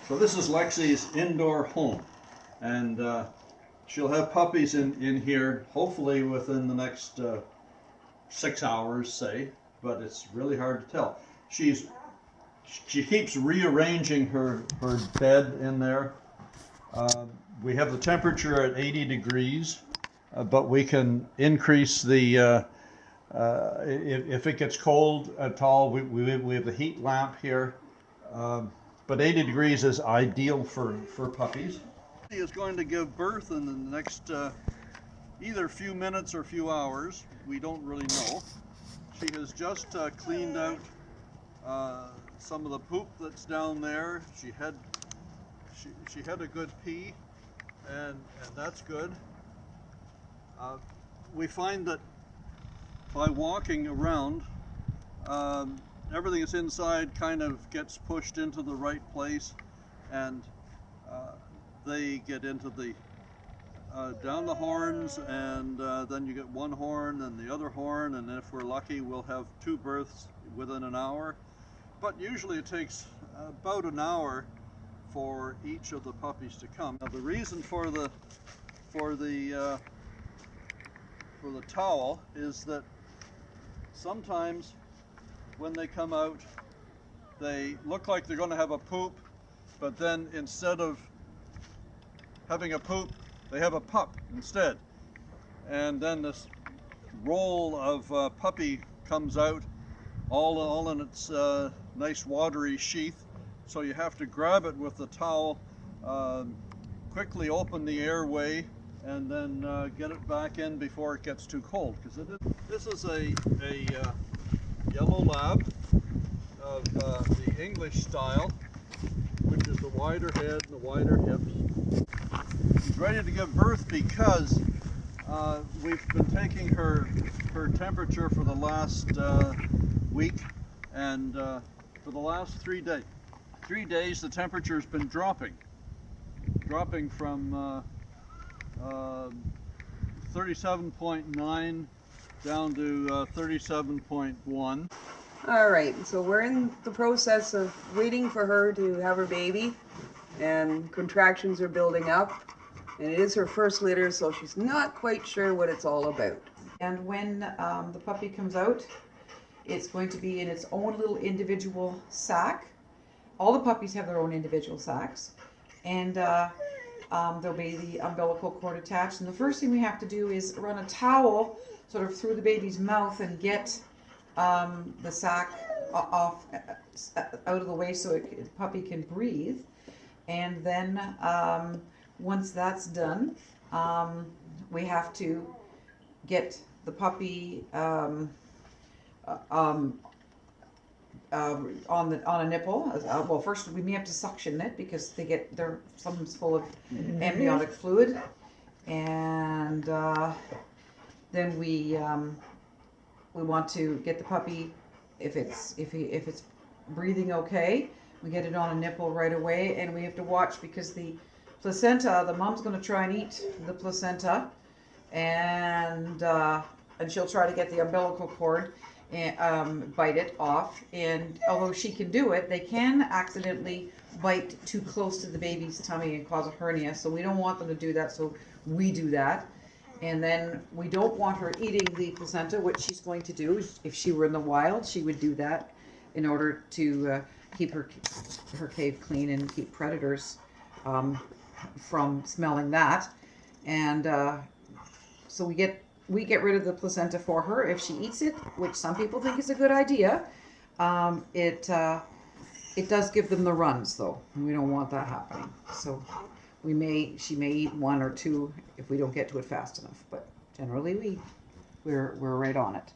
So this is Lexi's indoor home, and she'll have puppies in here hopefully within the next 6 hours, say, but it's really hard to tell. She keeps rearranging her bed in there. We have the temperature at 80 degrees, but we can increase the if it gets cold at all. We have the heat lamp here. But 80 degrees is ideal for puppies. She is going to give birth in the next either few minutes or few hours. We don't really know. She has just cleaned out some of the poop that's down there. She had a good pee, and that's good. We find that by walking around, everything that's inside kind of gets pushed into the right place, and they get into the down the horns, and then you get one horn and the other horn, and if we're lucky we'll have 2 births within an hour. But usually it takes about an hour for each of the puppies to come. Now the reason for the towel is that sometimes when they come out, they look like they're going to have a poop, but then instead of having a poop, they have a pup instead. And then this roll of puppy comes out, all in its nice watery sheath. So you have to grab it with the towel, quickly open the airway, and then get it back in before it gets too cold. Because this is a yellow lab of the English style, which is the wider head and the wider hips. She's ready to give birth because we've been taking her temperature for the last week, and for the last 3 days the temperature's been dropping from 37.9 down to 37.1. All right, so we're in the process of waiting for her to have her baby, and contractions are building up, and it is her first litter, so she's not quite sure what it's all about. And when the puppy comes out, it's going to be in its own little individual sack. All the puppies have their own individual sacks, and there'll be the umbilical cord attached. And the first thing we have to do is run a towel sort of through the baby's mouth and get the sack off out of the way so the puppy can breathe. And then once that's done, we have to get the puppy on a nipple. Well, first we may have to suction it because some's full of amniotic fluid, and then we want to get the puppy, if it's breathing okay, we get it on a nipple right away, and we have to watch because the placenta, the mom's going to try and eat the placenta, and she'll try to get the umbilical cord and bite it off. And although she can do it, they can accidentally bite too close to the baby's tummy and cause a hernia, so we don't want them to do that, so we do that. And then we don't want her eating the placenta, which she's going to do. If she were in the wild, she would do that in order to keep her cave clean and keep predators from smelling that. And so we get rid of the placenta for her. If she eats it, which some people think is a good idea, it does give them the runs, though. And we don't want that happening. So she may eat 1 or 2 if we don't get to it fast enough. But generally we're right on it.